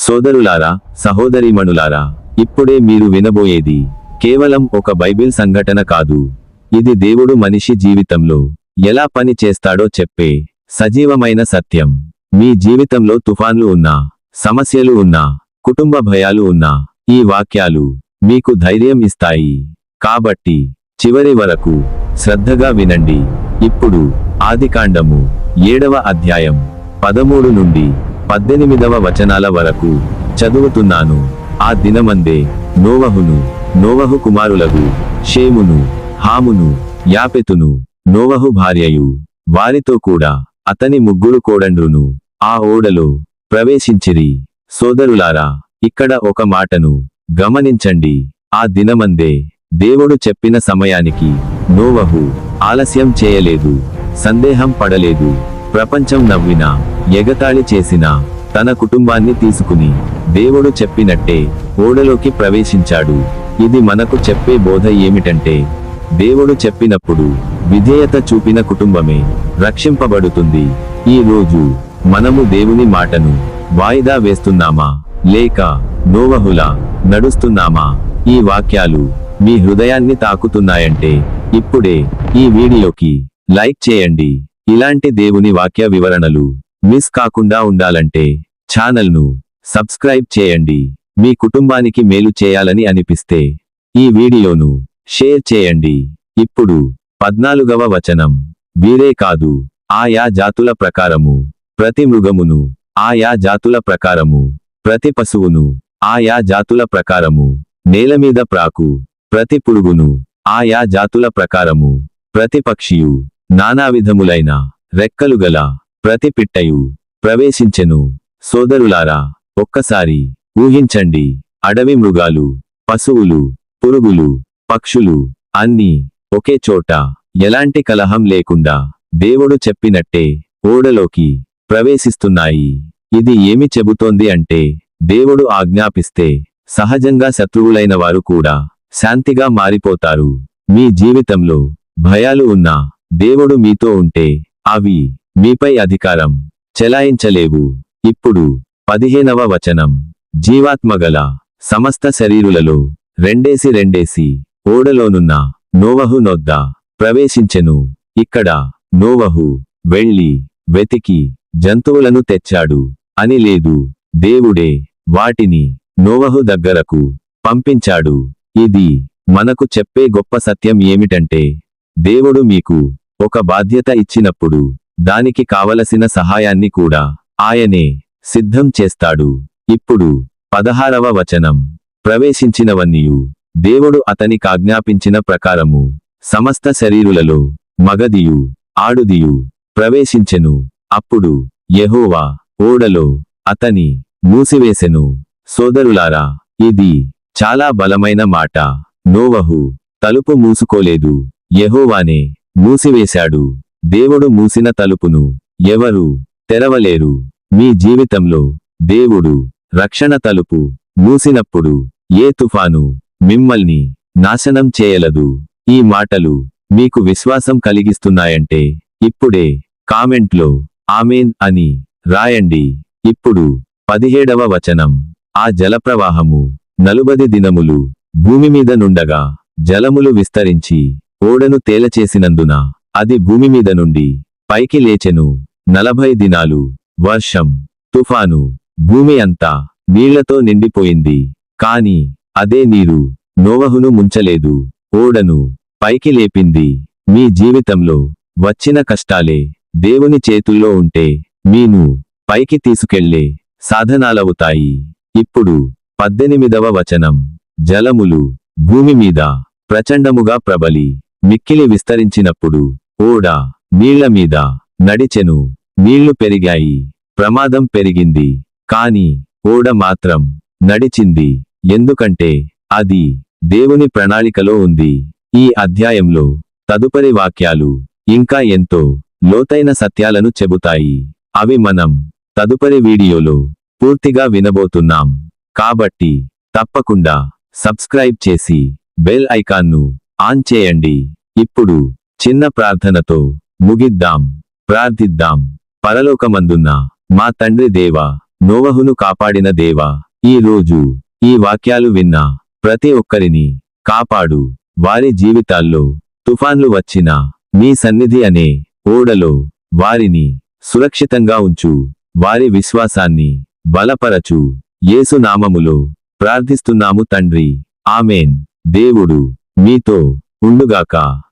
సోదరులారా, సహోదరీమణులారా, ఇప్పుడే మీరు వినబోయేది కేవలం ఒక బైబిల్ సంఘటన కాదు. ఇది దేవుడు మనిషి జీవితంలో ఎలా పని చేస్తాడో చెప్పే సజీవమైన సత్యం. మీ జీవితంలో తుఫాన్లు ఉన్నా, సమస్యలు ఉన్నా, కుటుంబ భయాలు ఉన్నా, ఈ వాక్యాలు మీకు ధైర్యం ఇస్తాయి. కాబట్టి చివరి వరకు శ్రద్ధగా వినండి. ఇప్పుడు ఆదికాండము 7వ అధ్యాయం 13 నుండి 18వ వచనాల వరకు చదువుతున్నాను. ఆ దినమందే నోవహు కుమారులగు షేమును, హామును, యాపెతును, నోవహు భార్యయు వారితో కూడా అతని 3 కోడండ్రును ఆ ఓడలో ప్రవేశించిరి. సోదరులారా, ఇక్కడ ఒక మాటను గమనించండి. ఆ దినమందే దేవుడు చెప్పిన సమయానికి నోవహు ఆలస్యం చేయలేదు, సందేహం పడలేదు. ప్రపంచం నవ్వినా, ఎగతాళి చేసినా తన కుటుంబాన్ని తీసుకుని దేవుడు చెప్పినట్టే ఓడలోకి ప్రవేశించాడు. ఇది మనకు చెప్పే బోధ ఏమిటంటే, దేవుడు చెప్పినప్పుడు విధేయత చూపిన కుటుంబమే రక్షింపబడుతుంది. ఈ రోజు మనము దేవుని మాటను వాయిదా వేస్తున్నామా, లేక నోవహులా నడుస్తున్నామా? ఈ వాక్యాలు మీ హృదయాన్ని తాకుతున్నాయంటే ఇప్పుడే ఈ వీడియోకి లైక్ చేయండి. ఇలాంటి దేవుని వాక్య వివరణలు మిస్ కాకుండా ఉండాలంటే ఛానల్ను సబ్స్క్రైబ్ చేయండి. మీ కుటుంబానికి మేలు చేయాలని అనిపిస్తే ఈ వీడియోను షేర్ చేయండి. ఇప్పుడు 14వ వచనం. వీరే కాదు, ఆయా జాతుల ప్రకారము ప్రతి మృగమును, ఆయా జాతుల ప్రకారము ప్రతి పశువును, ఆయా జాతుల ప్రకారము నేలమీద ప్రాకు ప్రతి పురుగును, ఆయా జాతుల ప్రకారము ప్రతి పక్షియు, నానావిధములైన రెక్కలు గల ప్రతి పిట్టయు ప్రవేశించెను. సోదరులారా, ఒక్కసారి ఊహించండి. అడవి మృగాలు, పశువులు, పురుగులు, పక్షులు అన్నీ ఒకే చోట ఎలాంటి కలహం లేకుండా దేవుడు చెప్పినట్టే ఓడలోకి ప్రవేశిస్తున్నాయి. ఇది ఏమి చెబుతోంది అంటే, దేవుడు ఆజ్ఞాపిస్తే సహజంగా శత్రువులైన వారు కూడా శాంతిగా మారిపోతారు. మీ జీవితంలో భయాలు ఉన్నా దేవుడు మీతో ఉంటే అవి మీపై అధికారం చెలాయించలేవు. ఇప్పుడు 15వ వచనం. జీవాత్మగల సమస్త శరీరులలో రెండేసి ఓడలోనున్న నోవహు నొద్ద ప్రవేశించెను. ఇక్కడ నోవహు వెళ్ళి వెతికి జంతువులను తెచ్చాడు అని లేదు. దేవుడే వాటిని నోవహు దగ్గరకు పంపించాడు. ఇది మనకు చెప్పే గొప్ప సత్యం ఏమిటంటే, దేవుడు మీకు ఒక బాధ్యత ఇచ్చినప్పుడు దానికి కావలసిన సహాయాన్ని కూడా ఆయనే సిద్ధం చేస్తాడు. ఇప్పుడు 16వ వచనం. ప్రవేశించినవన్నీయు దేవుడు అతనికాజ్ఞాపించిన ప్రకారము సమస్త శరీరులలో మగదియు ఆడుదియు ప్రవేశించెను. అప్పుడు యెహోవా ఓడలో అతని మూసివేసెను. సోదరులారా, ఇది చాలా బలమైన మాట. నోవహు తలుపు మూసుకోలేదు, యెహోవానే మూసివేశాడు. దేవుడు మూసిన తలుపును ఎవరు తెరవలేరు. మీ జీవితంలో దేవుడు రక్షణ తలుపు మూసినప్పుడు ఏ తుఫాను మిమ్మల్ని నాశనం చేయలదు. ఈ మాటలు మీకు విశ్వాసం కలిగిస్తున్నాయంటే ఇప్పుడే కామెంట్లో ఆమేన్ అని రాయండి. ఇప్పుడు 17వ వచనం. ఆ జలప్రవాహము 40 దినములు భూమి మీద నుండగా జలములు విస్తరించి ఓడను తేలచేసినందున అది భూమి మీద నుండి పైకి లేచెను. 40 దినాలు వర్షం, తుఫాను, భూమి అంతా నీళ్లతో నిండిపోయింది. కాని అదే నీరు నోవహును ముంచలేదు, ఓడను పైకి లేపింది. మీ జీవితంలో వచ్చిన కష్టాలే దేవుని చేతుల్లో ఉంటే మీను పైకి తీసుకెళ్లే సాధనాలవుతాయి. ఇప్పుడు 18వ వచనం. జలములు భూమి మీద ప్రచండముగా ప్రబలి మిక్కిలి విస్తరించినప్పుడు ఓడ నీళ్ల మీద నడిచెను. నీళ్లు పెరిగాయి, ప్రమాదం పెరిగింది. కాని ఓడ మాత్రం నడిచింది, ఎందుకంటే అది దేవుని ప్రణాళికలో ఉంది. ఈ అధ్యాయంలో తదుపరి వాక్యాలు ఇంకా ఎంతో లోతైన సత్యాలను చెబుతాయి. అవి మనం తదుపరి వీడియోలో పూర్తిగా వినబోతున్నాం. కాబట్టి తప్పకుండా సబ్స్క్రైబ్ చేసి బెల్ ఐకాన్ను ఆన్ చేయండి. ఇప్పుడు చిన్న ప్రార్థనతో ముగిద్దాం. ప్రార్థిద్దాం. పరలోకమందున్న మా తండ్రి దేవా, నోవహును కాపాడిన దేవా, ఈ రోజు ఈ వాక్యాలు విన్న ప్రతి ఒక్కరిని కాపాడు. వారి జీవితాల్లో తుఫాన్లు వచ్చినా నీ సన్నిధి అనే ఓడలో వారిని సురక్షితంగా ఉంచు. వారి విశ్వాసాన్ని బలపరచు. యేసు నామములో ప్రార్థిస్తున్నాము తండ్రి. ఆమేన్. దేవుడు మీతో ఉండుగాక.